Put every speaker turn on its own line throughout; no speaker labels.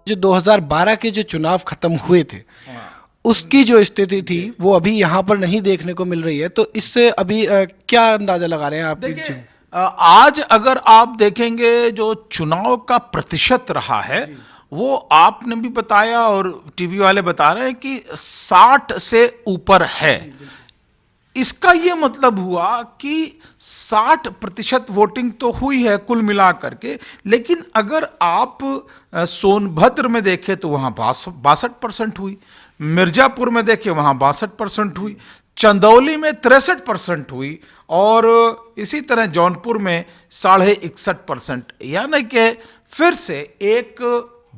जो 2012 के जो चुनाव खत्म हुए थे उसकी जो स्थिति थी वो अभी यहाँ पर नहीं देखने को मिल रही है, तो इससे अभी क्या अंदाजा लगा रहे हैं आप?
देखिए, आज अगर आप देखेंगे जो चुनाव का प्रतिशत रहा है वो आपने भी बताया और टीवी वाले बता रहे हैं कि 60 से ऊपर है। इसका ये मतलब हुआ कि 60% वोटिंग तो हुई है कुल मिलाकर के, लेकिन अगर आप सोनभद्र में देखें तो वहां 62% हुई, मिर्जापुर में देखें वहां 62% हुई, चंदौली में 63% हुई और इसी तरह जौनपुर में 61.5%। यानी कि फिर से एक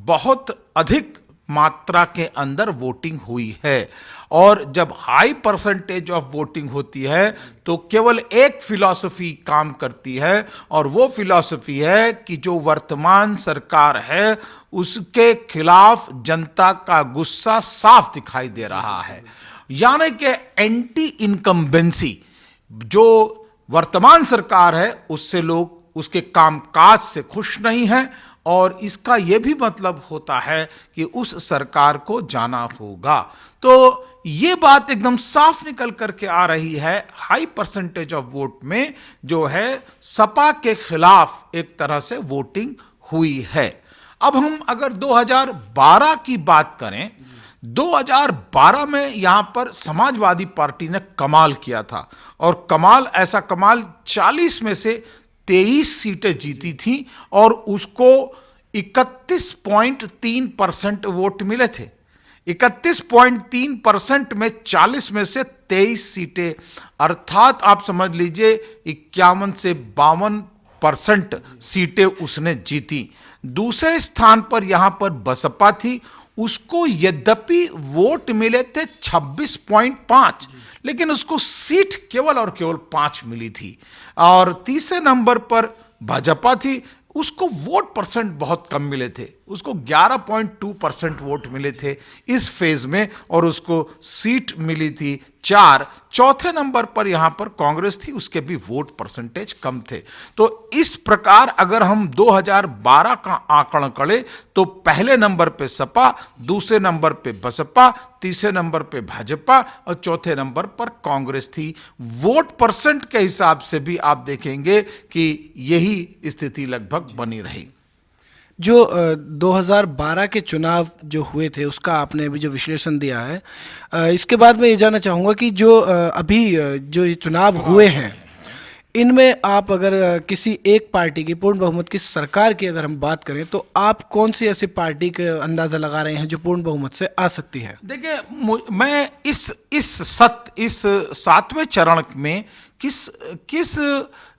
बहुत अधिक मात्रा के अंदर वोटिंग हुई है। और जब हाई परसेंटेज ऑफ वोटिंग होती है तो केवल एक फिलॉसफी काम करती है और वो फिलॉसफी है कि जो वर्तमान सरकार है उसके खिलाफ जनता का गुस्सा साफ दिखाई दे रहा है। यानी कि एंटी इनकम्बेंसी जो वर्तमान सरकार है उससे लोग उसके कामकाज से खुश नहीं हैं और इसका यह भी मतलब होता है कि उस सरकार को जाना होगा। तो ये बात एकदम साफ निकल करके आ रही है। हाई परसेंटेज ऑफ वोट में जो है सपा के खिलाफ एक तरह से वोटिंग हुई है। अब हम अगर 2012 की बात करें, 2012 में यहां पर समाजवादी पार्टी ने कमाल किया था और ऐसा कमाल 40 में से 23 सीटें जीती थी और उसको 31.3% वोट मिले थे। 31.3% में 40 में से 23 सीटें, अर्थात आप समझ लीजिए 51 से 52% सीटें उसने जीती। दूसरे स्थान पर यहां पर बसपा थी, उसको यद्यपि वोट मिले थे 26.5, लेकिन उसको सीट केवल और केवल 5 मिली थी। और तीसरे नंबर पर भाजपा थी, उसको वोट परसेंट बहुत कम मिले थे, उसको 11.2% वोट मिले थे इस फेज में और उसको सीट मिली थी 4। चौथे नंबर पर यहां पर कांग्रेस थी, उसके भी वोट परसेंटेज कम थे। तो इस प्रकार अगर हम 2012 का आंकड़न करें तो पहले नंबर पे सपा, दूसरे नंबर पे बसपा, तीसरे नंबर पे भाजपा और चौथे नंबर पर कांग्रेस थी। वोट परसेंट के हिसाब से भी आप देखेंगे कि यही स्थिति लगभग बनी रही।
जो 2012 के चुनाव जो हुए थे उसका आपने अभी जो विश्लेषण दिया है, इसके बाद मैं ये जानना चाहूँगा कि जो अभी जो ये चुनाव हुए हैं इनमें आप अगर किसी एक पार्टी की पूर्ण बहुमत की सरकार की अगर हम बात करें तो आप कौन सी ऐसी पार्टी का अंदाज़ा लगा रहे हैं जो पूर्ण बहुमत से आ सकती है?
देखिए, मैं इस 7वें चरण में किस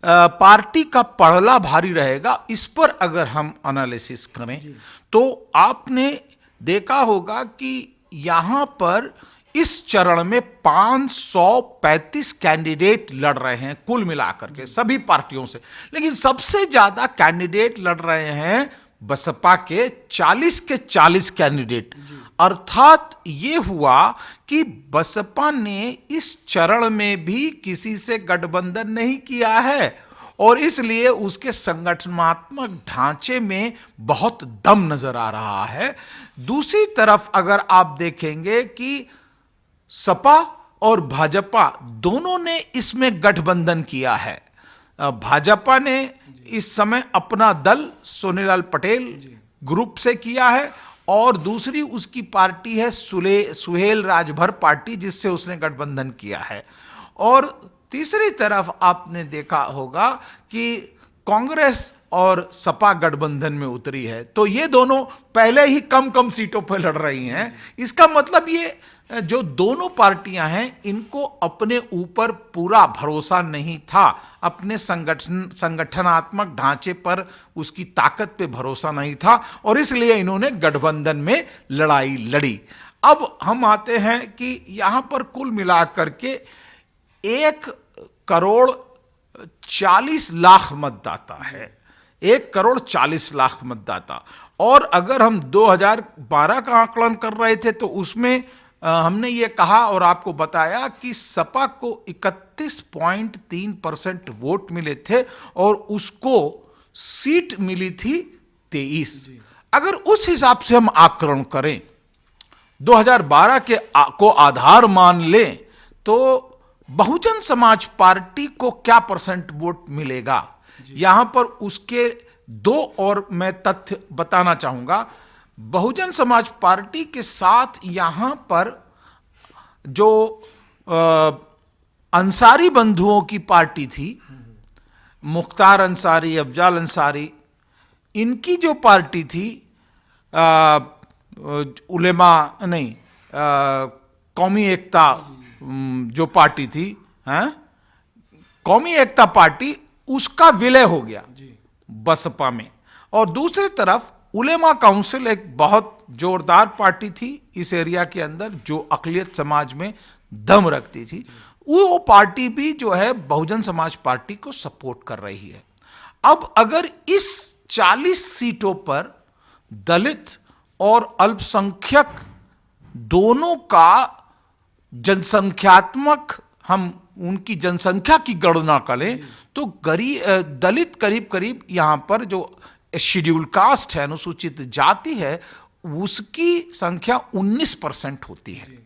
पार्टी का पड़ला भारी रहेगा इस पर अगर हम एनालिसिस करें तो आपने देखा होगा कि यहां पर इस चरण में 535 कैंडिडेट लड़ रहे हैं कुल मिलाकर के सभी पार्टियों से, लेकिन सबसे ज्यादा कैंडिडेट लड़ रहे हैं बसपा के 40 के 40 कैंडिडेट। अर्थात ये हुआ कि बसपा ने इस चरण में भी किसी से गठबंधन नहीं किया है और इसलिए उसके संगठनात्मक ढांचे में बहुत दम नजर आ रहा है। दूसरी तरफ अगर आप देखेंगे कि सपा और भाजपा दोनों ने इसमें गठबंधन किया है। भाजपा ने इस समय अपना दल सोनीलाल पटेल ग्रुप से किया है और दूसरी उसकी पार्टी है सुहेल राजभर पार्टी जिससे उसने गठबंधन किया है। और तीसरी तरफ आपने देखा होगा कि कांग्रेस और सपा गठबंधन में उतरी है, तो ये दोनों पहले ही कम कम सीटों पर लड़ रही हैं। इसका मतलब ये जो दोनों पार्टियां हैं इनको अपने ऊपर पूरा भरोसा नहीं था, अपने संगठनात्मक ढांचे पर उसकी ताकत पे भरोसा नहीं था और इसलिए इन्होंने गठबंधन में लड़ाई लड़ी। अब हम आते हैं कि यहां पर कुल मिलाकर के 1,40,00,000 मतदाता है, 1,40,00,000 मतदाता। और अगर हम 2012 का आकलन कर रहे थे तो उसमें हमने ये कहा और आपको बताया कि सपा को 31.3% वोट मिले थे और उसको सीट मिली थी 23। अगर उस हिसाब से हम आकलन करें, 2012 को आधार मान लें, तो बहुजन समाज पार्टी को क्या परसेंट वोट मिलेगा, यहां पर उसके दो और मैं तथ्य बताना चाहूंगा। बहुजन समाज पार्टी के साथ यहां पर जो अंसारी बंधुओं की पार्टी थी, मुख्तार अंसारी, अफजाल अंसारी, इनकी जो पार्टी थी, उलेमा नहीं, कौमी एकता जो पार्टी थी, हैं, कौमी एकता पार्टी, उसका विलय हो गया बसपा में। और दूसरी तरफ उलेमा काउंसिल एक बहुत जोरदार पार्टी थी इस एरिया के अंदर, जो अक़लियत समाज में दम रखती थी, वो पार्टी भी जो है बहुजन समाज पार्टी को सपोर्ट कर रही है। अब अगर इस 40 सीटों पर दलित और अल्पसंख्यक दोनों का जनसंख्यात्मक, हम उनकी जनसंख्या की गणना करें, तो दलित करीब करीब यहां पर जो शेड्यूल कास्ट है, अनुसूचित जाति है, उसकी संख्या 19% होती है,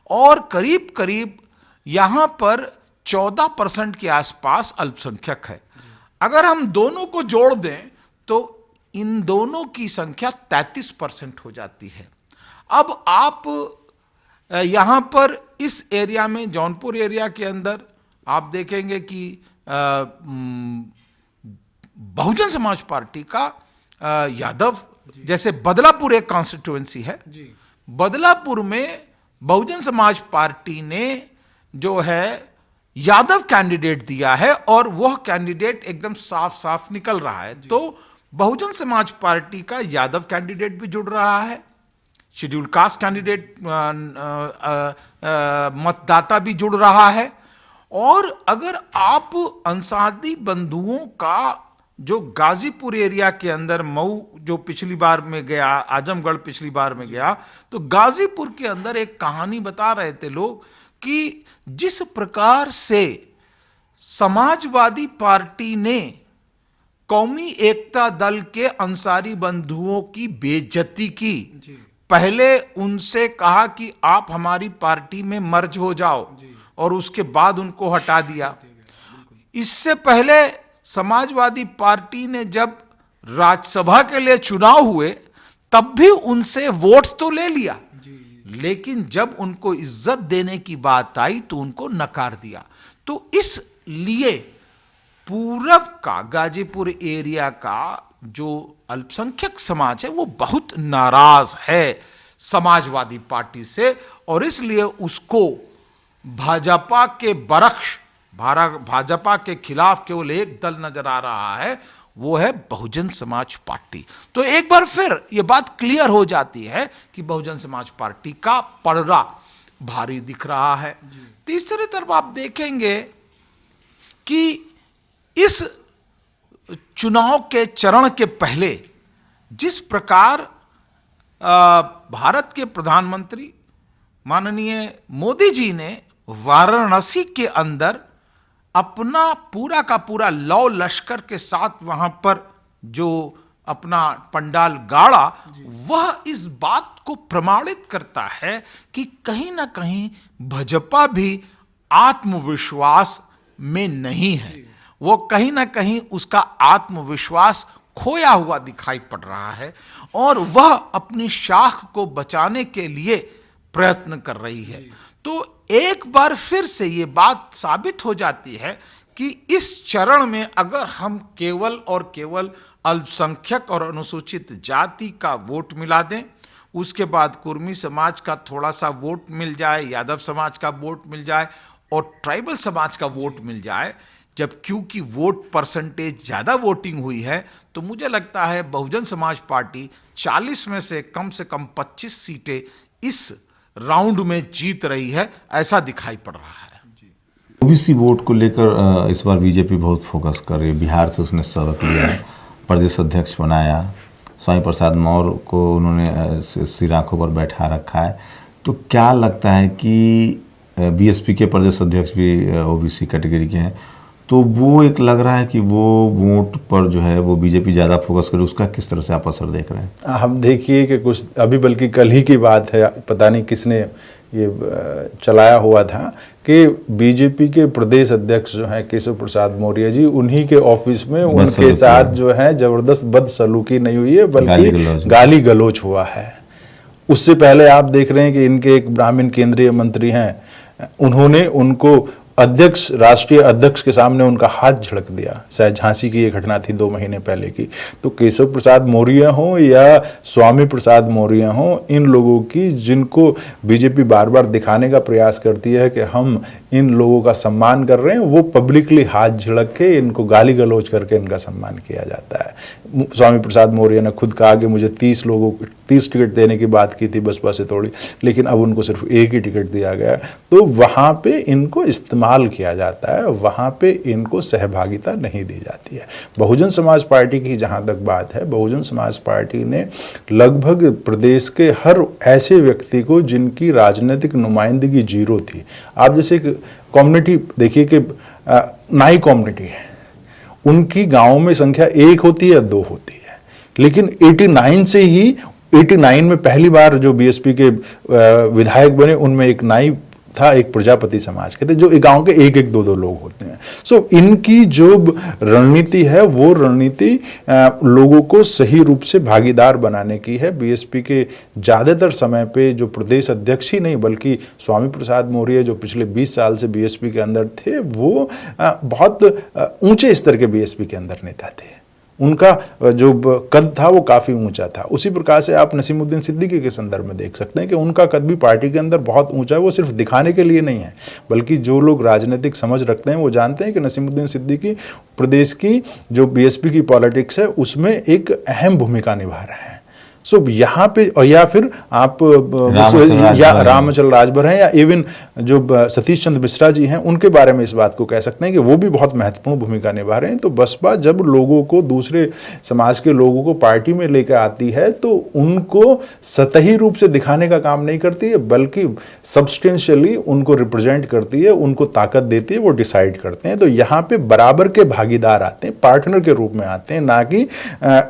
और करीब करीब यहां पर 14% के आसपास अल्पसंख्यक है। अगर हम दोनों को जोड़ दें तो इन दोनों की संख्या 33% हो जाती है। अब आप यहां पर इस एरिया में, जौनपुर एरिया के अंदर, आप देखेंगे कि बहुजन समाज पार्टी का यादव, जैसे बदलापुर एक कॉन्स्टिट्यूएंसी है, बदलापुर में बहुजन समाज पार्टी ने जो है यादव कैंडिडेट दिया है, और वह कैंडिडेट एकदम साफ साफ निकल रहा है। तो बहुजन समाज पार्टी का यादव कैंडिडेट भी जुड़ रहा है, शेड्यूल कास्ट कैंडिडेट मतदाता भी जुड़ रहा है। और अगर आप अंसारी बंधुओं का जो गाजीपुर एरिया के अंदर, मऊ जो पिछली बार में गया, आजमगढ़ पिछली बार में गया, तो गाजीपुर के अंदर एक कहानी बता रहे थे लोग कि जिस प्रकार से समाजवादी पार्टी ने कौमी एकता दल के अंसारी बंधुओं की बेइज्जती की, पहले उनसे कहा कि आप हमारी पार्टी में मर्ज हो जाओ, और उसके बाद उनको हटा दिया। इससे पहले समाजवादी पार्टी ने जब राज्यसभा के लिए चुनाव हुए, तब भी उनसे वोट तो ले लिया, लेकिन जब उनको इज्जत देने की बात आई तो उनको नकार दिया। तो इसलिए पूरब का, गाजीपुर एरिया का जो अल्पसंख्यक समाज है, वो बहुत नाराज है समाजवादी पार्टी से, और इसलिए उसको भाजपा के बरक्स, भाजपा के खिलाफ केवल एक दल नजर आ रहा है, वो है बहुजन समाज पार्टी। तो एक बार फिर ये बात क्लियर हो जाती है कि बहुजन समाज पार्टी का पलड़ा भारी दिख रहा है। तीसरी तरफ आप देखेंगे कि इस चुनाव के चरण के पहले जिस प्रकार भारत के प्रधानमंत्री माननीय मोदी जी ने वाराणसी के अंदर अपना पूरा का पूरा लौ लश्कर के साथ वहां पर जो अपना पंडाल गाड़ा, वह इस बात को प्रमाणित करता है कि कहीं ना कहीं भाजपा भी आत्मविश्वास में नहीं है। वो कहीं ना कहीं उसका आत्मविश्वास खोया हुआ दिखाई पड़ रहा है, और वह अपनी शाख को बचाने के लिए प्रयत्न कर रही है। तो एक बार फिर से ये बात साबित हो जाती है कि इस चरण में अगर हम केवल और केवल अल्पसंख्यक और अनुसूचित जाति का वोट मिला दें, उसके बाद कुर्मी समाज का थोड़ा सा वोट मिल जाए, यादव समाज का वोट मिल जाए, और ट्राइबल समाज का वोट मिल जाए, जब क्योंकि वोट परसेंटेज ज़्यादा वोटिंग हुई है, तो मुझे लगता है बहुजन समाज पार्टी 40 में से कम 25 सीटें इस राउंड में जीत रही है, ऐसा दिखाई पड़ रहा है।
ओबीसी वोट को लेकर इस बार बीजेपी बहुत फोकस कर रही है। बिहार से उसने सबक लिया, प्रदेश अध्यक्ष बनाया, स्वामी प्रसाद मौर्य को उन्होंने सिर आंखों पर बैठा रखा है। तो क्या लगता है कि बीएसपी के प्रदेश अध्यक्ष भी ओबीसी कैटेगरी के हैं, तो वो एक लग रहा है कि वो वोट पर जो है वो बीजेपी ज़्यादा फोकस करे, उसका किस तरह से आप असर देख रहे हैं?
हम देखिए कि कुछ अभी बल्कि कल ही की बात है, पता नहीं किसने ये चलाया हुआ था कि बीजेपी के प्रदेश अध्यक्ष जो हैं केशव प्रसाद मौर्य जी, उन्हीं के ऑफिस में उनके साथ जो है जबरदस्त बदसलूकी नहीं हुई है बल्कि गाली गलौज हुआ है। उससे पहले आप देख रहे हैं कि इनके एक ब्राह्मण केंद्रीय मंत्री हैं, उन्होंने उनको अध्यक्ष, राष्ट्रीय अध्यक्ष के सामने उनका हाथ झड़क दिया। शायद झांसी की ये घटना थी 2 महीने पहले की। तो केशव प्रसाद मौर्य हो या स्वामी प्रसाद मौर्य हो, इन लोगों की, जिनको बीजेपी बार बार दिखाने का प्रयास करती है कि हम इन लोगों का सम्मान कर रहे हैं, वो पब्लिकली हाथ झड़क के इनको गाली गलौज करके इनका सम्मान किया जाता है। स्वामी प्रसाद मौर्य ने खुद कहा कि मुझे 30 लोगों को 30 टिकट देने की बात की थी बसपा से थोड़ी, लेकिन अब उनको सिर्फ 1 ही टिकट दिया गया। तो वहाँ पे इनको इस्तेमाल किया जाता है, वहाँ पे इनको सहभागिता नहीं दी जाती है। बहुजन समाज पार्टी की जहाँ तक बात है, बहुजन समाज पार्टी ने लगभग प्रदेश के हर ऐसे व्यक्ति को जिनकी राजनीतिक नुमाइंदगी 0 थी, आप जैसे कम्युनिटी देखिए कि नाई कम्युनिटी है, उनकी गाँव में संख्या 1 होती है या 2 होती है, लेकिन 89 में पहली बार जो बीएसपी के विधायक बने, उनमें एक नाई था, एक प्रजापति समाज के थे, जो एक गांव के 1-1, 2-2 लोग होते हैं। सो इनकी जो रणनीति है वो रणनीति लोगों को सही रूप से भागीदार बनाने की है। बीएसपी के ज़्यादातर समय पे जो प्रदेश अध्यक्ष ही नहीं बल्कि स्वामी प्रसाद मौर्य जो पिछले 20 साल से बीएसपी के अंदर थे, वो बहुत ऊंचे स्तर के बीएसपी के अंदर नेता थे। उनका जो कद था वो काफ़ी ऊंचा था। उसी प्रकार से आप नसीमुद्दीन सिद्दीकी के संदर्भ में देख सकते हैं कि उनका कद भी पार्टी के अंदर बहुत ऊंचा है। वो सिर्फ दिखाने के लिए नहीं है, बल्कि जो लोग राजनीतिक समझ रखते हैं वो जानते हैं कि नसीमुद्दीन सिद्दीकी प्रदेश की जो बीएसपी की पॉलिटिक्स है उसमें एक अहम भूमिका निभा रहे हैं। सो यहाँ पे, और या फिर आप रामचल राजभर हैं या इवन जो सतीश चंद्र मिश्रा जी हैं, उनके बारे में इस बात को कह सकते हैं कि वो भी बहुत महत्वपूर्ण भूमिका निभा रहे हैं। तो बसपा जब लोगों को, दूसरे समाज के लोगों को पार्टी में लेकर आती है तो उनको सतही रूप से दिखाने का काम नहीं करती है, बल्कि सब्सटेंशियली उनको रिप्रेजेंट करती है, उनको ताकत देती है, वो डिसाइड करते हैं। तो यहाँ पे बराबर के भागीदार आते हैं, पार्टनर के रूप में आते हैं, ना कि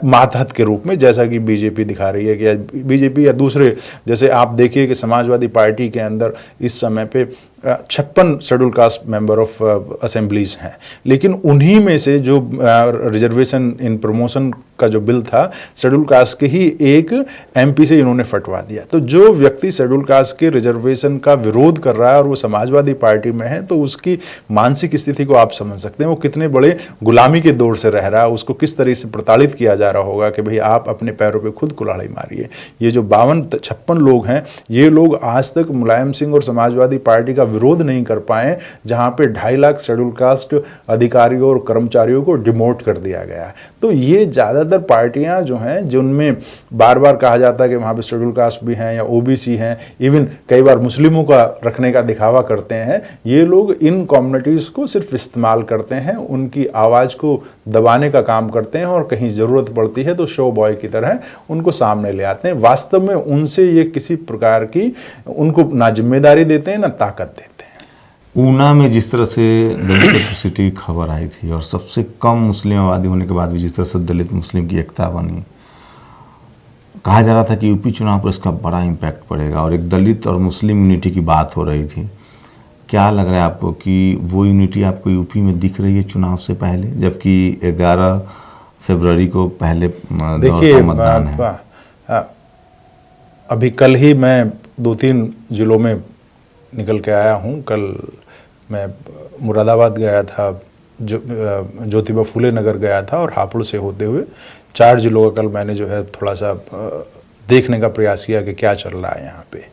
मातहत के रूप में, जैसा कि बीजेपी दिखा रही है कि बीजेपी या दूसरे, जैसे आप देखिए कि समाजवादी पार्टी के अंदर इस समय पे 56 schedule caste member of assemblies हैं, लेकिन उन्हीं में से जो रिजर्वेशन इन प्रमोशन का जो बिल था, शेड्यूल कास्ट के ही एक एमपी से इन्होंने फटवा दिया। तो जो व्यक्ति शेड्यूल कास्ट के रिजर्वेशन का विरोध कर रहा है और वो समाजवादी पार्टी में है, तो उसकी मानसिक स्थिति को आप समझ सकते हैं, वो कितने बड़े गुलामी के दौर से रह रहा है, उसको किस तरह से प्रताड़ित किया जा रहा होगा कि भाई आप अपने पैरों पे खुद कुल्हाड़ी मारिए। ये जो 52-56 लोग हैं, ये लोग आज तक मुलायम सिंह और समाजवादी पार्टी का विरोध नहीं कर पाए, जहां पे 2.5 लाख शेड्यूल कास्ट अधिकारियों और कर्मचारियों को डिमोट कर दिया गया है। तो ये ज़्यादातर पार्टियां जो हैं, जिनमें बार बार कहा जाता है कि वहाँ पे शेड्यूल कास्ट भी हैं या ओबीसी हैं, इवन कई बार मुस्लिमों का रखने का दिखावा करते हैं, ये लोग इन कम्युनिटीज़ को सिर्फ इस्तेमाल करते हैं, उनकी आवाज़ को दबाने का काम करते हैं, और कहीं ज़रूरत पड़ती है तो शो बॉय की तरह उनको सामने ले आते हैं। वास्तव में उनसे ये किसी प्रकार की, उनको ना जिम्मेदारी देते हैं ना ताकत देते हैं।
ऊना में जिस तरह से दलित एट्रोसिटी की खबर आई थी और सबसे कम मुस्लिम आबादी होने के बाद भी जिस तरह से दलित मुस्लिम की एकता बनी, कहा जा रहा था कि यूपी चुनाव पर इसका बड़ा इम्पैक्ट पड़ेगा, और एक दलित और मुस्लिम यूनिटी की बात हो रही थी। क्या लग रहा है आपको कि वो यूनिटी आपको यूपी में दिख रही है चुनाव से पहले, जबकि 11 फरवरी को पहले दौर का मतदान है?
अभी कल ही मैं 2-3 जिलों में निकल के आया हूँ। कल मैं मुरादाबाद गया था, ज्योतिबा फुले नगर गया था, और हापुड़ से होते हुए 4 जिलों का कल मैंने जो है थोड़ा सा देखने का प्रयास किया कि क्या चल रहा है यहाँ पे।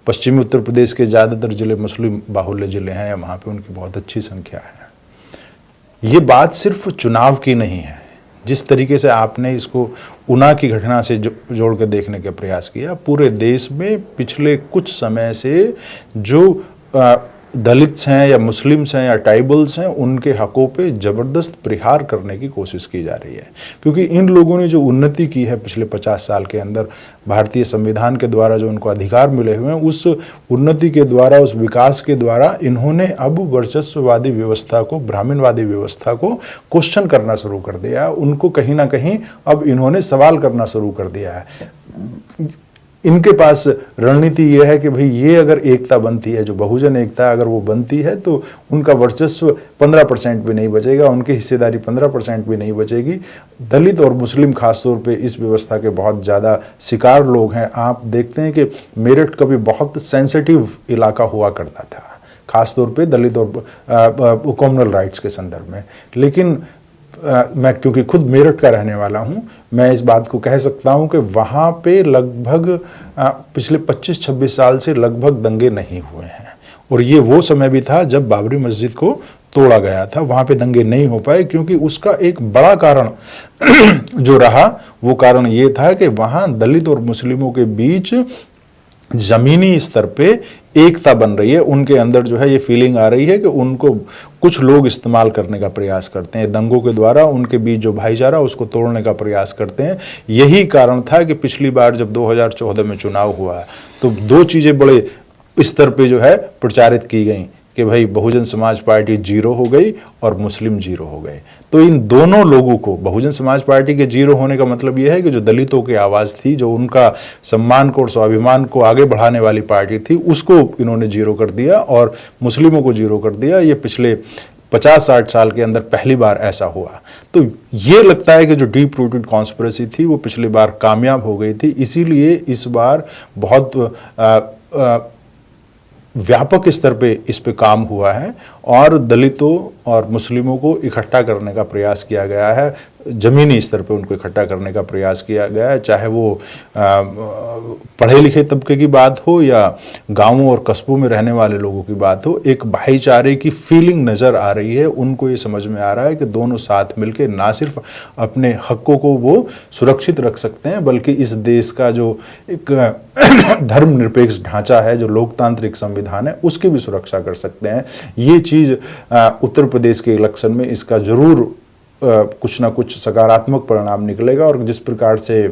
पश्चिमी उत्तर प्रदेश के ज़्यादातर ज़िले मुस्लिम बाहुल्य ज़िले हैं, वहाँ पे उनकी बहुत अच्छी संख्या है। ये बात सिर्फ चुनाव की नहीं है, जिस तरीके से आपने इसको ऊना की घटना से जोड़ कर देखने का प्रयास किया, पूरे देश में पिछले कुछ समय से जो दलित्स हैं या मुस्लिम्स हैं या ट्राइबल्स हैं, उनके हकों पे ज़बरदस्त प्रहार करने की कोशिश की जा रही है। क्योंकि इन लोगों ने जो उन्नति की है पिछले 50 साल के अंदर, भारतीय संविधान के द्वारा जो उनको अधिकार मिले हुए हैं, उस उन्नति के द्वारा, उस विकास के द्वारा इन्होंने अब वर्चस्ववादी व्यवस्था को, ब्राह्मणवादी व्यवस्था को क्वेश्चन करना शुरू कर दिया। उनको कहीं ना कहीं अब इन्होंने सवाल करना शुरू कर दिया है। इनके पास रणनीति ये है कि भाई ये अगर एकता बनती है, जो बहुजन एकता अगर वो बनती है, तो उनका वर्चस्व 15% भी नहीं बचेगा, उनकी हिस्सेदारी 15% भी नहीं बचेगी। दलित और मुस्लिम खासतौर पे इस व्यवस्था के बहुत ज़्यादा शिकार लोग हैं। आप देखते हैं कि मेरठ कभी बहुत सेंसिटिव इलाका हुआ करता था, खासतौर पे दलित और कम्युनल राइट्स के संदर्भ में। लेकिन मैं क्योंकि खुद मेरठ का रहने वाला हूं, मैं इस बात को कह सकता हूं कि वहां पे लगभग पिछले 25-26 साल से लगभग दंगे नहीं हुए हैं। और ये वो समय भी था जब बाबरी मस्जिद को तोड़ा गया था, वहां पे दंगे नहीं हो पाए, क्योंकि उसका एक बड़ा कारण जो रहा, वो कारण ये था कि वहां दलित और मुस्लिमों के बीच जमीनी स्तर पे एकता बन रही है। उनके अंदर जो है ये फीलिंग आ रही है कि उनको कुछ लोग इस्तेमाल करने का प्रयास करते हैं, दंगों के द्वारा उनके बीच जो भाईचारा उसको तोड़ने का प्रयास करते हैं। यही कारण था कि पिछली बार जब 2014 में चुनाव हुआ तो दो चीजें बड़े स्तर पे जो है प्रचारित की गई कि भाई बहुजन समाज पार्टी 0 हो गई और मुस्लिम 0 हो गए। तो इन दोनों लोगों को, बहुजन समाज पार्टी के 0 होने का मतलब यह है कि जो दलितों की आवाज़ थी, जो उनका सम्मान को और स्वाभिमान को आगे बढ़ाने वाली पार्टी थी, उसको इन्होंने 0 कर दिया और मुस्लिमों को 0 कर दिया। ये पिछले 50-60 साल के अंदर पहली बार ऐसा हुआ। तो ये लगता है कि जो डीप रूटेड कॉन्स्पिरेसी थी वो पिछली बार कामयाब हो गई थी। इसीलिए इस बार बहुत व्यापक स्तर पे इस पे काम हुआ है और दलितों और मुस्लिमों को इकट्ठा करने का प्रयास किया गया है, जमीनी स्तर पे उनको इकट्ठा करने का प्रयास किया गया है। चाहे वो पढ़े लिखे तबके की बात हो या गांवों और कस्बों में रहने वाले लोगों की बात हो, एक भाईचारे की फीलिंग नज़र आ रही है। उनको ये समझ में आ रहा है कि दोनों साथ मिलकर ना सिर्फ अपने हकों को वो सुरक्षित रख सकते हैं, बल्कि इस देश का जो एक धर्मनिरपेक्ष ढांचा है, जो लोकतांत्रिक संविधान है, उसकी भी सुरक्षा कर सकते हैं। ये चीज़ उत्तर प्रदेश के इलेक्शन में इसका जरूर कुछ ना कुछ सकारात्मक परिणाम निकलेगा। और जिस प्रकार से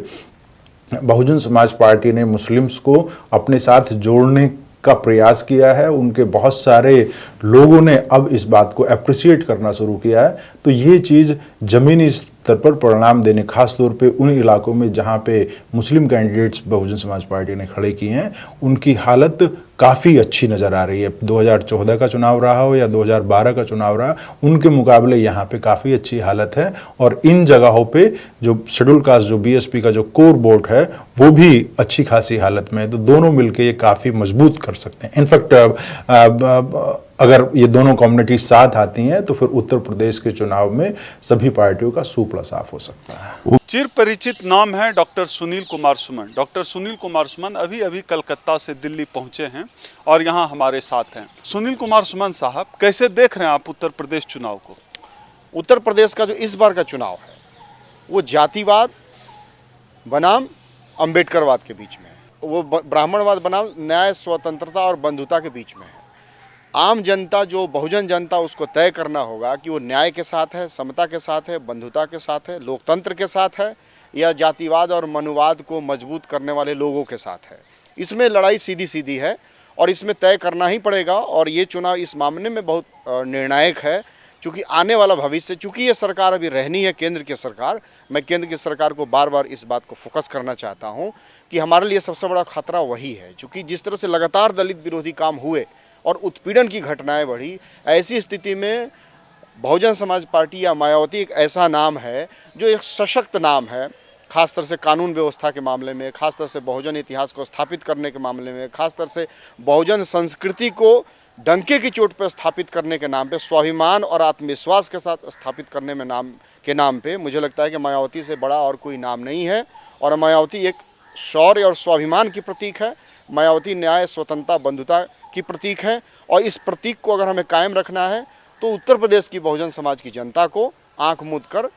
बहुजन समाज पार्टी ने मुस्लिम्स को अपने साथ जोड़ने का प्रयास किया है, उनके बहुत सारे लोगों ने अब इस बात को अप्रिशिएट करना शुरू किया है। तो ये चीज़ जमीनी स्तर पर परिणाम देने, खास तौर पे उन इलाकों में जहाँ पे मुस्लिम कैंडिडेट्स बहुजन समाज पार्टी ने खड़े किए हैं, उनकी हालत काफ़ी अच्छी नज़र आ रही है। 2014 का चुनाव रहा हो या 2012 का चुनाव रहा, उनके मुकाबले यहाँ पे काफ़ी अच्छी हालत है। और इन जगहों पे जो शेड्यूल कास्ट, जो बीएसपी का जो कोर वोट है, वो भी अच्छी खासी हालत में है। तो दोनों मिलके ये काफ़ी मजबूत कर सकते हैं। इनफैक्ट अगर ये दोनों कम्युनिटी साथ आती हैं तो फिर उत्तर प्रदेश के चुनाव में सभी पार्टियों का सुपड़ा साफ हो सकता है।
चिर परिचित नाम है डॉक्टर सुनील कुमार सुमन। डॉक्टर सुनील कुमार सुमन अभी अभी कलकत्ता से दिल्ली पहुंचे हैं और यहाँ हमारे साथ हैं। सुनील कुमार सुमन साहब, कैसे देख रहे हैं आप उत्तर प्रदेश चुनाव को?
उत्तर प्रदेश का जो इस बार का चुनाव है वो जातिवाद बनाम अंबेडकरवाद के बीच में है, वो ब्राह्मणवाद बनाम न्याय, स्वतंत्रता और बंधुता के बीच में है। आम जनता, जो बहुजन जनता, उसको तय करना होगा कि वो न्याय के साथ है, समता के साथ है, बंधुता के साथ है, लोकतंत्र के साथ है, या जातिवाद और मनुवाद को मजबूत करने वाले लोगों के साथ है। इसमें लड़ाई सीधी सीधी है और इसमें तय करना ही पड़ेगा। और ये चुनाव इस मामले में बहुत निर्णायक है, चूँकि आने वाला भविष्य, चूँकि ये सरकार अभी रहनी है केंद्र की सरकार। मैं केंद्र की सरकार को बार बार इस बात को फोकस करना चाहता हूँ कि हमारे लिए सबसे बड़ा खतरा वही है, चूँकि जिस तरह से लगातार दलित विरोधी काम हुए और उत्पीड़न की घटनाएं बढ़ी, ऐसी स्थिति में बहुजन समाज पार्टी या मायावती एक ऐसा नाम है जो एक सशक्त नाम है, खासतर से कानून व्यवस्था के मामले में, खासतर से बहुजन इतिहास को स्थापित करने के मामले में, खासतर से बहुजन संस्कृति को डंके की चोट पर स्थापित करने के नाम पे, स्वाभिमान और आत्मविश्वास के साथ स्थापित करने में नाम पे मुझे लगता है कि मायावती से बड़ा और कोई नाम नहीं है। और मायावती एक शौर्य और स्वाभिमान की प्रतीक है। मायावती न्याय, स्वतंत्रता, बंधुता की प्रतीक है। और इस प्रतीक को अगर हमें कायम रखना है तो उत्तर प्रदेश की बहुजन समाज की जनता को आंख मूंद कर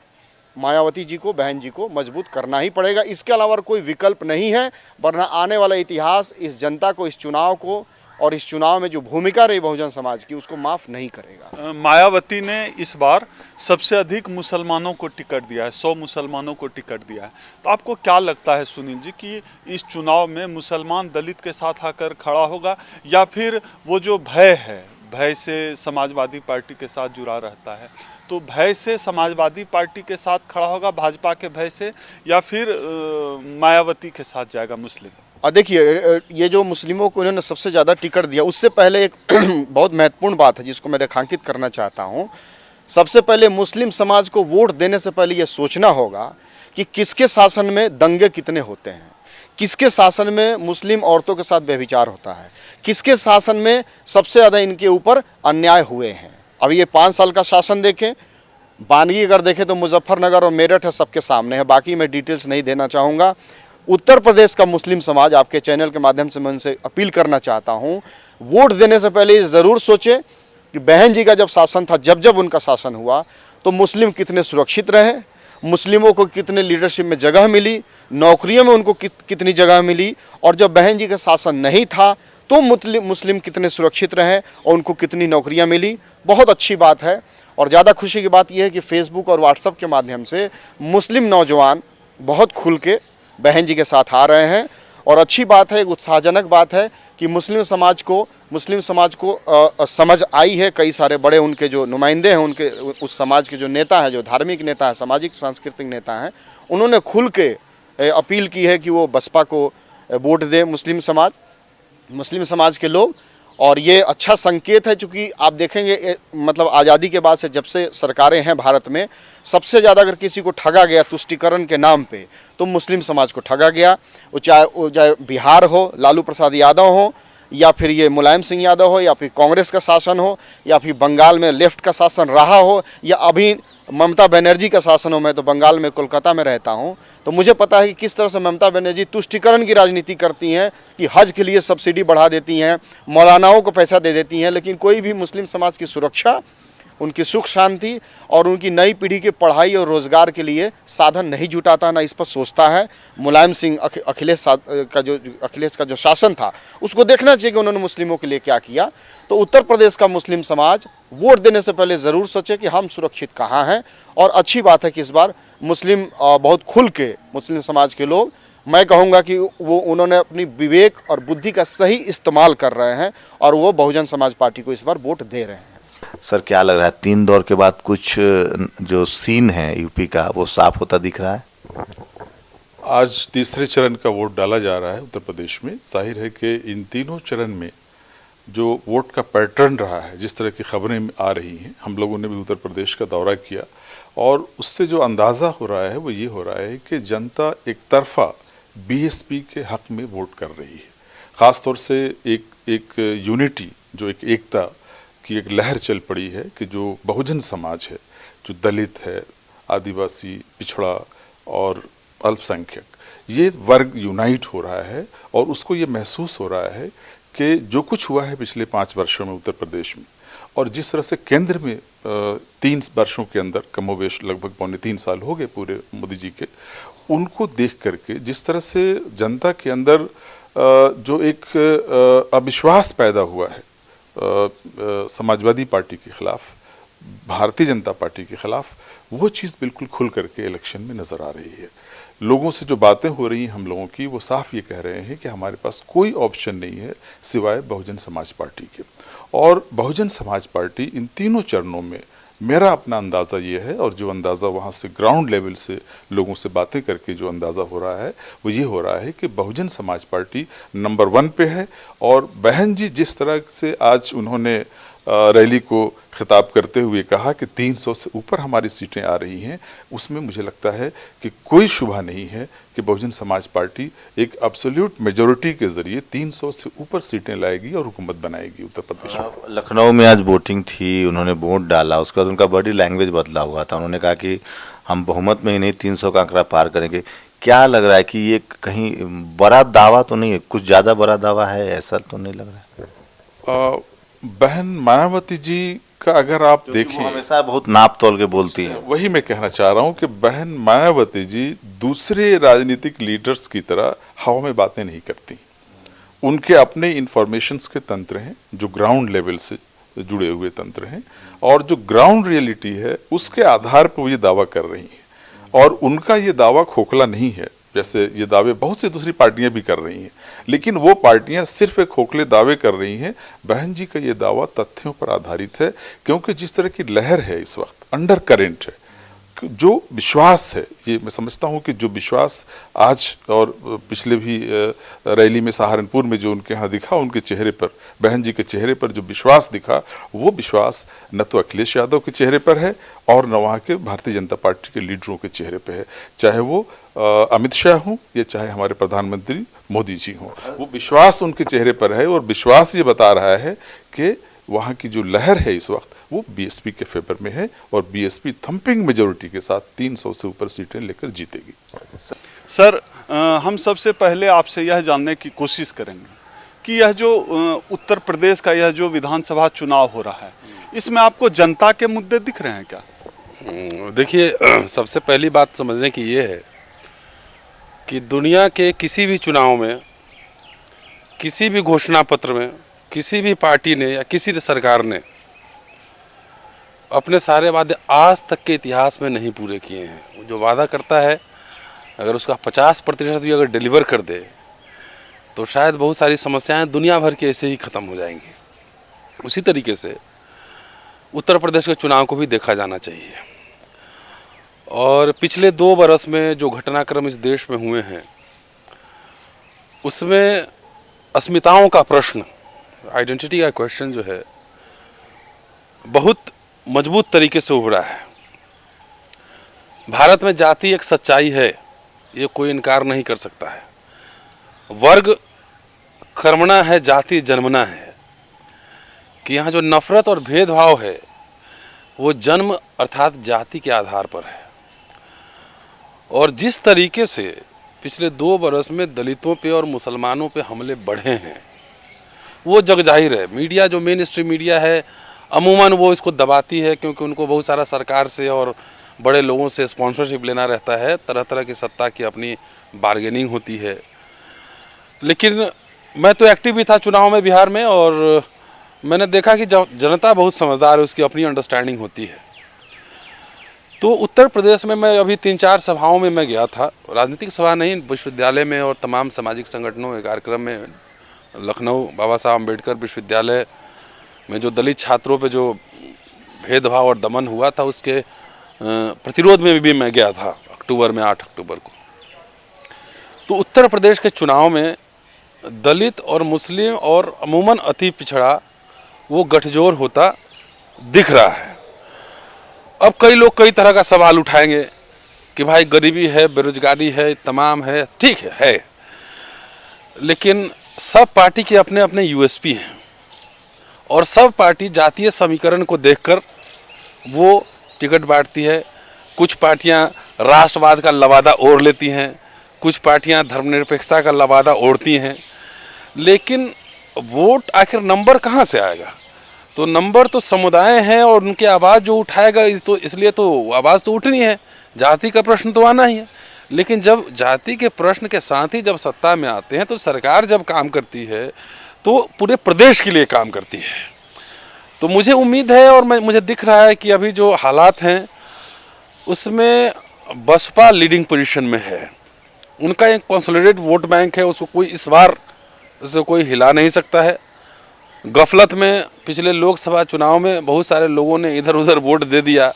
मायावती जी को, बहन जी को मजबूत करना ही पड़ेगा। इसके अलावा कोई विकल्प नहीं है, वरना आने वाला इतिहास इस जनता को, इस चुनाव को और इस चुनाव में जो भूमिका रही बहुजन समाज की उसको माफ़ नहीं करेगा।
मायावती ने इस बार सबसे अधिक मुसलमानों को टिकट दिया है, 100 मुसलमानों को टिकट दिया है। तो आपको क्या लगता है सुनील जी कि इस चुनाव में मुसलमान दलित के साथ आकर खड़ा होगा, या फिर वो जो भय है, भय से समाजवादी पार्टी के साथ जुड़ा रहता है, तो भय से समाजवादी पार्टी के साथ खड़ा होगा, भाजपा के भय से, या फिर मायावती के साथ जाएगा मुस्लिम?
और देखिए, ये जो मुस्लिमों को इन्होंने सबसे ज़्यादा टिकट दिया, उससे पहले एक बहुत महत्वपूर्ण बात है जिसको मैं रेखांकित करना चाहता हूँ। सबसे पहले मुस्लिम समाज को वोट देने से पहले ये सोचना होगा कि किसके शासन में दंगे कितने होते हैं, किसके शासन में मुस्लिम औरतों के साथ व्यभिचार होता है, किसके शासन में सबसे ज़्यादा इनके ऊपर अन्याय हुए हैं। अब ये 5 साल का शासन देखें, बानगी अगर देखें तो मुजफ्फरनगर और मेरठ है, सबके सामने है, बाकी मैं डिटेल्स नहीं देना चाहूँगा। उत्तर प्रदेश का मुस्लिम समाज, आपके चैनल के माध्यम से मैं उनसे अपील करना चाहता हूँ, वोट देने से पहले ये ज़रूर सोचें कि बहन जी का जब शासन था, जब उनका शासन हुआ, तो मुस्लिम कितने सुरक्षित रहे, मुस्लिमों को कितने लीडरशिप में जगह मिली, नौकरियों में उनको कितनी जगह मिली, और जब बहन जी का शासन नहीं था तो मुस्लिम कितने सुरक्षित रहे और उनको कितनी नौकरियां मिली। बहुत अच्छी बात है। और ज़्यादा खुशी की बात यह है कि फेसबुक और व्हाट्सएप के माध्यम से मुस्लिम नौजवान बहुत खुल के बहन जी के साथ आ रहे हैं, और अच्छी बात है, एक उत्साहजनक बात है कि मुस्लिम समाज को समझ आई है। कई सारे बड़े उनके जो नुमाइंदे हैं, उनके उस समाज के जो नेता हैं, जो धार्मिक नेता हैं, सामाजिक सांस्कृतिक नेता हैं, उन्होंने खुल के अपील की है कि वो बसपा को वोट दे मुस्लिम समाज के लोग। और ये अच्छा संकेत है, चूँकि आप देखेंगे मतलब आज़ादी के बाद से जब से सरकारें हैं भारत में, सबसे ज़्यादा अगर किसी को ठगा गया तुष्टीकरण के नाम पे तो मुस्लिम समाज को ठगा गया। वो चाहे बिहार हो, लालू प्रसाद यादव हो, या फिर ये मुलायम सिंह यादव हो, या फिर कांग्रेस का शासन हो, या फिर बंगाल में लेफ्ट का शासन रहा हो, या अभी ममता बनर्जी का शासन हो। मैं तो बंगाल में कोलकाता में रहता हूं, तो मुझे पता है कि किस तरह से ममता बनर्जी तुष्टीकरण की राजनीति करती हैं कि हज के लिए सब्सिडी बढ़ा देती हैं, मौलानाओं को पैसा दे देती हैं, लेकिन कोई भी मुस्लिम समाज की सुरक्षा, उनकी सुख शांति और उनकी नई पीढ़ी के पढ़ाई और रोज़गार के लिए साधन नहीं जुटाता, ना इस पर सोचता है। मुलायम सिंह अखिलेश का जो शासन था उसको देखना चाहिए कि उन्होंने मुस्लिमों के लिए क्या किया। तो उत्तर प्रदेश का मुस्लिम समाज वोट देने से पहले ज़रूर सोचे कि हम सुरक्षित कहाँ हैं। और अच्छी बात है कि इस बार मुस्लिम बहुत खुल के मुस्लिम समाज के लोग, मैं कहूँगा कि वो उन्होंने अपनी विवेक और बुद्धि का सही इस्तेमाल कर रहे हैं और वो बहुजन समाज पार्टी को इस बार वोट दे रहे हैं।
सर, क्या लग रहा है 3 दौर के बाद कुछ जो सीन है यूपी का वो साफ होता दिख रहा है?
आज तीसरे चरण का वोट डाला जा रहा है उत्तर प्रदेश में। जाहिर है कि इन तीनों चरण में जो वोट का पैटर्न रहा है, जिस तरह की खबरें आ रही हैं, हम लोगों ने भी उत्तर प्रदेश का दौरा किया और उससे जो अंदाज़ा हो रहा है वो ये हो रहा है कि जनता एक तरफा बीएसपी के हक में वोट कर रही है। ख़ास तौर से एक यूनिटी, जो एक एकता की एक लहर चल पड़ी है कि जो बहुजन समाज है, जो दलित है, आदिवासी, पिछड़ा और अल्पसंख्यक, ये वर्ग यूनाइट हो रहा है और उसको ये महसूस हो रहा है कि जो कुछ हुआ है पिछले 5 वर्षों में उत्तर प्रदेश में, और जिस तरह से केंद्र में 3 वर्षों के अंदर कमोवेश लगभग 3.25 साल हो गए पूरे मोदी जी के, उनको देख करके जिस तरह से जनता के अंदर जो एक अविश्वास पैदा हुआ है समाजवादी पार्टी के खिलाफ, भारतीय जनता पार्टी के खिलाफ, वो चीज़ बिल्कुल खुल करके इलेक्शन में नज़र आ रही है। लोगों से जो बातें हो रही हैं हम लोगों की, वो साफ ये कह रहे हैं कि हमारे पास कोई ऑप्शन नहीं है सिवाय बहुजन समाज पार्टी के। और बहुजन समाज पार्टी इन तीनों चरणों में, मेरा अपना अंदाज़ा ये है, और जो अंदाज़ा वहाँ से ग्राउंड लेवल से लोगों से बातें करके जो अंदाज़ा हो रहा है वो ये हो रहा है कि बहुजन समाज पार्टी नंबर 1 पे है। और बहन जी जिस तरह से आज उन्होंने रैली को खिताब करते हुए कहा कि 300 से ऊपर हमारी सीटें आ रही हैं, उसमें मुझे लगता है कि कोई शुबा नहीं है कि बहुजन समाज पार्टी एक एब्सोल्यूट मेजॉरिटी के जरिए 300 से ऊपर सीटें लाएगी और हुकूमत बनाएगी उत्तर प्रदेश में।
लखनऊ में आज वोटिंग थी, उन्होंने वोट डाला, उसके बाद उनका बॉडी लैंग्वेज बदला हुआ था। उन्होंने कहा कि हम बहुमत में ही नहीं 300 का आंकड़ा पार करेंगे। क्या लग रहा है कि ये कहीं बड़ा दावा तो नहीं है, कुछ ज़्यादा बड़ा दावा है, ऐसा तो नहीं लग रहा है?
बहन मायावती जी का अगर आप देखें,
हमेशा बहुत नाप तोल के बोलती हैं।
वही मैं कहना चाह रहा हूं कि बहन मायावती जी दूसरे राजनीतिक लीडर्स की तरह हवा में बातें नहीं करती।
उनके अपने इंफॉर्मेशंस के तंत्र हैं जो ग्राउंड लेवल से जुड़े हुए तंत्र हैं, और जो ग्राउंड रियलिटी है उसके आधार पर वो ये दावा कर रही हैं। और उनका ये दावा खोखला नहीं है, जैसे ये दावे बहुत सी दूसरी पार्टियां भी कर रही हैं, लेकिन वो पार्टियां सिर्फ एक खोखले दावे कर रही हैं। बहन जी का ये दावा तथ्यों पर आधारित है, क्योंकि जिस तरह की लहर है इस वक्त, अंडर करंट है, जो विश्वास है, ये मैं समझता हूँ कि जो विश्वास आज और पिछले भी रैली में सहारनपुर में जो उनके यहाँ दिखा, उनके चेहरे पर, बहन जी के चेहरे पर जो विश्वास दिखा, वो विश्वास न तो अखिलेश यादव के चेहरे पर है और न वहाँ के भारतीय जनता पार्टी के लीडरों के चेहरे पर है, चाहे वो अमित शाह हों या चाहे हमारे प्रधानमंत्री मोदी जी हों। वो विश्वास उनके चेहरे पर है, और विश्वास ये बता रहा है कि वहाँ की जो लहर है इस वक्त वो बीएसपी के फेवर में है, और बीएसपी थंपिंग मेजोरिटी के साथ 300 से ऊपर सीटें लेकर जीतेगी।
सर, हम सबसे पहले आपसे यह जानने की कोशिश करेंगे कि यह जो उत्तर प्रदेश का यह जो विधानसभा चुनाव हो रहा है, इसमें आपको जनता के मुद्दे दिख रहे हैं क्या?
देखिए, सबसे पहली बात समझने की ये है कि दुनिया के किसी भी चुनाव में, किसी भी घोषणा पत्र में, किसी भी पार्टी ने या किसी सरकार ने अपने सारे वादे आज तक के इतिहास में नहीं पूरे किए हैं। जो वादा करता है, अगर उसका 50% भी अगर डिलीवर कर दे तो शायद बहुत सारी समस्याएं दुनिया भर के ऐसे ही ख़त्म हो जाएंगी। उसी तरीके से उत्तर प्रदेश के चुनाव को भी देखा जाना चाहिए। और पिछले 2 बरस में जो घटनाक्रम इस देश में हुए हैं, उसमें अस्मिताओं का प्रश्न, आइडेंटिटी का क्वेश्चन जो है, बहुत मजबूत तरीके से उभरा है। भारत में जाति एक सच्चाई है, ये कोई इनकार नहीं कर सकता है। वर्ग कर्मणा है, जाति जन्मना है, कि यहाँ जो नफरत और भेदभाव है वो जन्म अर्थात जाति के आधार पर है। और जिस तरीके से पिछले 2 बरस में दलितों पे और मुसलमानों पे हमले बढ़े हैं, वो जग जाहिर है। मीडिया, जो मेन स्ट्रीम मीडिया है, अमूमन वो इसको दबाती है, क्योंकि उनको बहुत सारा सरकार से और बड़े लोगों से स्पॉन्सरशिप लेना रहता है, तरह तरह की सत्ता की अपनी बार्गेनिंग होती है। लेकिन मैं तो एक्टिव भी था चुनाव में बिहार में, और मैंने देखा कि जब जनता बहुत समझदार है, उसकी अपनी अंडरस्टैंडिंग होती है। तो उत्तर प्रदेश में मैं अभी 3-4 सभाओं में मैं गया था, राजनीतिक सभा नहीं, विश्वविद्यालय में और तमाम सामाजिक संगठनों के कार्यक्रम में। लखनऊ बाबा साहब अम्बेडकर विश्वविद्यालय में जो दलित छात्रों पे जो भेदभाव और दमन हुआ था, उसके प्रतिरोध में भी मैं गया था अक्टूबर में, 8 अक्टूबर को। तो उत्तर प्रदेश के चुनाव में दलित और मुस्लिम और अमूमन अति पिछड़ा वो गठजोड़ होता दिख रहा है। अब कई लोग कई तरह का सवाल उठाएंगे कि भाई गरीबी है, बेरोजगारी है, तमाम है, ठीक है, लेकिन सब पार्टी के अपने अपने यूएसपी हैं, और सब पार्टी जातीय समीकरण को देखकर वो टिकट बांटती है। कुछ पार्टियां राष्ट्रवाद का लवादा ओढ़ लेती हैं, कुछ पार्टियां धर्मनिरपेक्षता का लवादा ओढ़ती हैं, लेकिन वोट आखिर नंबर कहाँ से आएगा? तो नंबर तो समुदाय हैं, और उनकी आवाज़ जो उठाएगा, तो इसलिए तो आवाज़ तो उठनी है, जाति का प्रश्न तो आना ही है। लेकिन जब जाति के प्रश्न के साथ ही जब सत्ता में आते हैं, तो सरकार जब काम करती है तो पूरे प्रदेश के लिए काम करती है। तो मुझे उम्मीद है, और मुझे दिख रहा है कि अभी जो हालात हैं उसमें बसपा लीडिंग पोजीशन में है। उनका एक कंसोलिडेटेड वोट बैंक है, उसको कोई इस बार उसे कोई हिला नहीं सकता है। गफलत में पिछले लोकसभा चुनाव में बहुत सारे लोगों ने इधर उधर वोट दे दिया,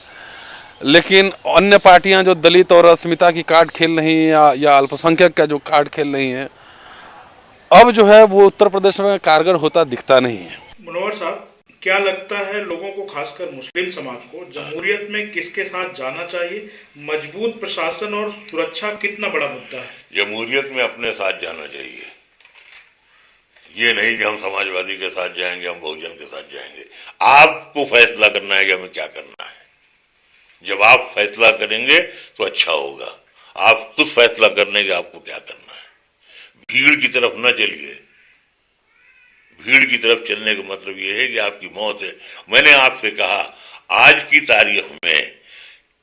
लेकिन अन्य पार्टियां जो दलित और अस्मिता की कार्ड खेल रही हैं या अल्पसंख्यक का जो कार्ड खेल रही हैं, अब जो है वो उत्तर प्रदेश में कारगर होता दिखता नहीं है।
मनोहर साहब, क्या लगता है लोगों को, खासकर मुस्लिम समाज को, जमहूरियत में किसके साथ जाना चाहिए? मजबूत प्रशासन और सुरक्षा कितना बड़ा मुद्दा है?
जमहूरियत में अपने साथ जाना चाहिए। ये नहीं कि हम समाजवादी के साथ जाएंगे, हम बहुजन के साथ जाएंगे। आपको फैसला करना है कि हमें क्या करना है। जब आप फैसला करेंगे तो अच्छा होगा। आप खुद फैसला कर लेंगे आपको क्या करना है। भीड़ की तरफ न चलिए। भीड़ की तरफ चलने का मतलब यह है कि आपकी मौत है। मैंने आपसे कहा, आज की तारीख में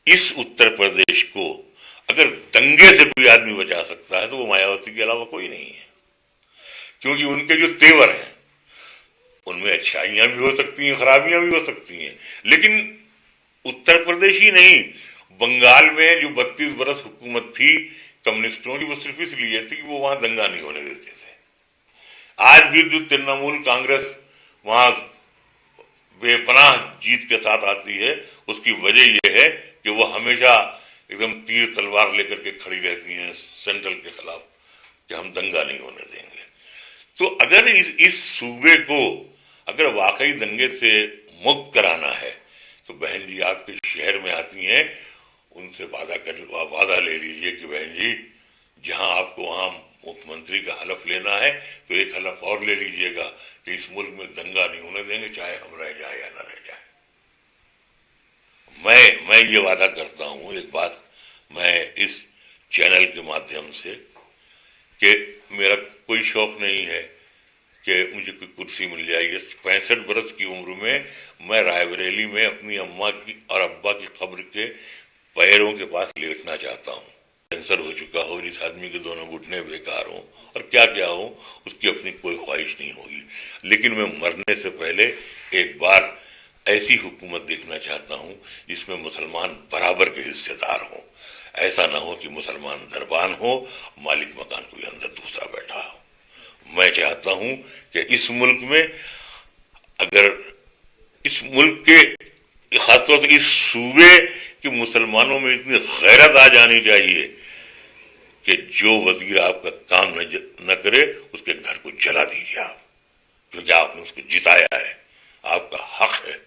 इस उत्तर प्रदेश को अगर दंगे से कोई आदमी बचा सकता है तो वो मायावती के अलावा कोई नहीं है। क्योंकि उनके जो तेवर हैं उनमें अच्छाइयां भी हो सकती हैं, खराबियां भी हो सकती हैं, लेकिन उत्तर प्रदेश ही नहीं, बंगाल में जो 32 बरस हुकूमत थी कम्युनिस्टों की, वो सिर्फ इसलिए थी कि वो वहां दंगा नहीं होने देते थे। आज भी जो तृणमूल कांग्रेस वहां बेपनाह जीत के साथ आती है, उसकी वजह यह है कि वो हमेशा एकदम तीर तलवार लेकर के खड़ी रहती हैं सेंट्रल के खिलाफ कि हम दंगा नहीं होने देंगे। तो अगर इस सूबे को अगर वाकई दंगे से मुक्त कराना है तो बहन जी आपके शहर में आती हैं, उनसे वादा ले लीजिए कि बहन जी जहां आपको वहां मुख्यमंत्री का हलफ लेना है तो एक हलफ और ले लीजिएगा कि इस मुल्क में दंगा नहीं होने देंगे, चाहे हम रह जाए या न रह जाए। मैं ये वादा करता हूं, एक बात मैं इस चैनल के माध्यम से, कि मेरा कोई शौक नहीं है कि मुझे कोई कुर्सी मिल जाएगी। 65 बरस की उम्र में मैं रायबरेली में अपनी अम्मा की और अब्बा की कब्र के पैरों के पास लेटना चाहता हूँ। कैंसर हो चुका हो, जिस आदमी के दोनों घुटने बेकार हो और क्या क्या हो, उसकी अपनी कोई ख्वाहिश नहीं होगी, लेकिन मैं मरने से पहले एक बार ऐसी हुकूमत देखना चाहता हूँ जिसमें मुसलमान बराबर के हिस्सेदार हों। ऐसा ना हो कि मुसलमान दरबान हो, मालिक मकान कोई अंदर दूसरा बैठा हो। मैं चाहता हूं कि इस मुल्क में, अगर इस मुल्क के खासतौर से इस सूबे के मुसलमानों में इतनी गैरत आ जानी चाहिए कि जो वजीर आपका काम न करे उसके घर को जला दीजिए आप, क्योंकि आपने उसको जिताया है, आपका हक है